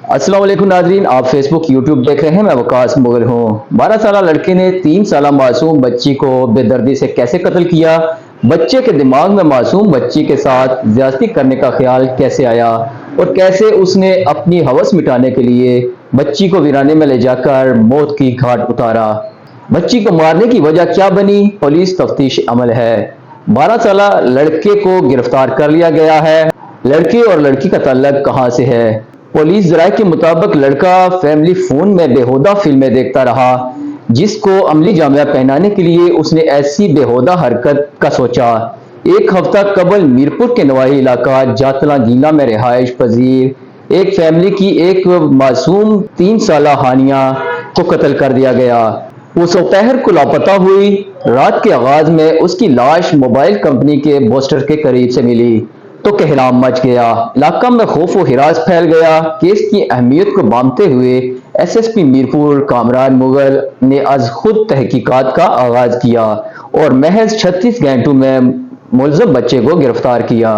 अस्सलाम वालेकुम नाजरीन, आप फेसबुक यूट्यूब देख रहे हैं। मैं वकास मुगल हूँ। 12 साल लड़के ने 3 साल मासूम बच्ची को बेदर्दी से कैसे कत्ल किया, बच्चे के दिमाग में मासूम बच्ची के साथ ज्यादती करने का ख्याल कैसे आया और कैसे उसने अपनी हवस मिटाने के लिए बच्ची को वीराने में ले जाकर मौत की घाट उतारा। बच्ची को मारने की वजह क्या बनी, पुलिस तफ्तीश अमल है। 12 साल लड़के को गिरफ्तार कर लिया गया है। लड़के और लड़की का ताल्लुक कहां से है? पुलिस जराये के मुताबिक लड़का फैमिली फोन में बेहुदा फिल्में देखता रहा, जिसको अमली जामिया पहनाने के लिए उसने ऐसी बेहुदा हरकत का सोचा। एक हफ्ता कबल मीरपुर के नवाही इलाका जातला गीला में रिहाइश पजीर एक फैमिली की एक मासूम 3 साल हानिया को कत्ल कर दिया गया। वो दोपहर को लापता हुई। रात के आगाज में उसकी लाश मोबाइल कंपनी के पोस्टर के करीब से मिली तो कहलाम मच गया। इलाका में खौफ व हिरास फैल गया। केस की अहमियत को बांधते हुए एसएसपी मीरपुर कामरान मुगल ने आज खुद तहकीकात का आगाज किया और महज 36 घंटों में मुलजम बच्चे को गिरफ्तार किया।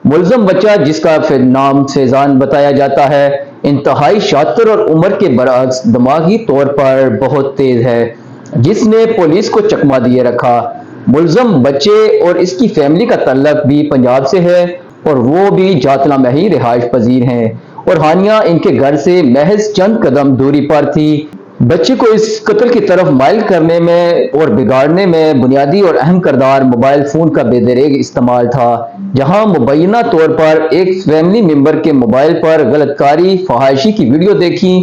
मुलजम बच्चा, जिसका नाम फैजान बताया जाता है, इंतहाई शातिर और उम्र के बरअक्स दिमागी तौर पर बहुत तेज है, जिसने पुलिस को चकमा दिए रखा। मुलजम बच्चे और इसकी फैमिली का तल्लक भी पंजाब से है और वो भी जातला में ही रिहाइश पजीर हैं और हानिया इनके घर से महज चंद कदम दूरी पर थी। बच्चे को इस कत्ल की तरफ माइल करने में और बिगाड़ने में बुनियादी और अहम किरदार मोबाइल फोन का बेदरेग इस्तेमाल था, जहां मुबैना तौर पर एक फैमिली मेंबर के मोबाइल पर गलतकारी फहाइशी की वीडियो देखी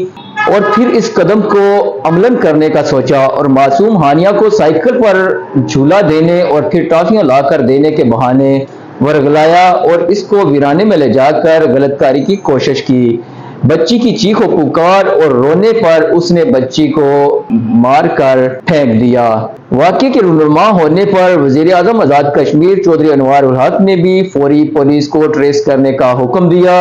और फिर इस कदम को अमलन करने का सोचा और मासूम हानिया को साइकिल पर झूला देने और फिर टॉफियां लाकर देने के बहाने वर्गलाया और इसको वीराने में ले जाकर गलतकारी की कोशिश की। बच्ची की चीख और पुकार और रोने पर उसने बच्ची को मारकर फेंक दिया। वाकये के रूनुमा होने पर वजीर आजम आजाद कश्मीर चौधरी अनवार उल हक ने भी फौरी पुलिस को ट्रेस करने का हुक्म दिया।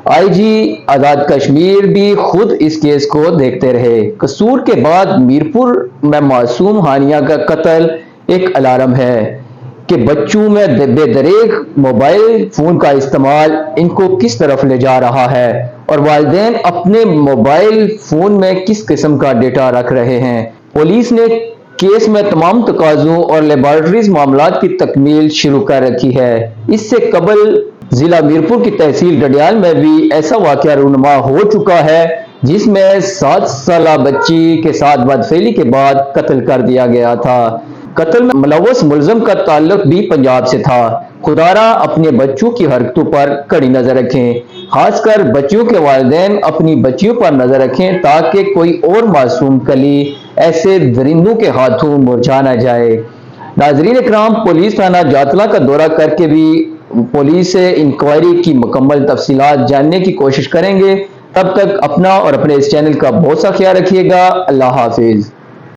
आईजी आजाद कश्मीर भी खुद इस केस को देखते रहे। कसूर के बाद मीरपुर में मासूम हानिया का कत्ल एक अलार्म है कि बच्चों में बेदरेग मोबाइल फोन का इस्तेमाल इनको किस तरफ ले जा रहा है और वालिदैन अपने मोबाइल फोन में किस किस्म का डेटा रख रहे हैं। पुलिस ने केस में तमाम तकाजों और लेबॉर्ट्रीज मामलात की तकमील शुरू कर रखी है। इससे कबल जिला मीरपुर की तहसील डडियाल में भी ऐसा वाकया रूनुमा हो चुका है, जिसमें 7 साल बच्ची के साथ बदफेली के बाद कत्ल कर दिया गया था। कत्ल में मुलव्वस मुलजम का ताल्लुक भी पंजाब से था। खुदारा अपने बच्चों की हरकतों पर कड़ी नजर रखें, खासकर बच्चियों के वालिदैन अपनी बच्चियों पर नजर रखें ताकि कोई और मासूम कली ऐसे दरिंदों के हाथों मुरझा न जाए। नाजरीन इकराम, पुलिस थाना जातला का दौरा करके भी पुलिस से इंक्वायरी की मुकम्मल तफसीलात जानने की कोशिश करेंगे। तब तक अपना और अपने इस चैनल का बहुत सा ख्याल रखिएगा। अल्लाह हाफिज।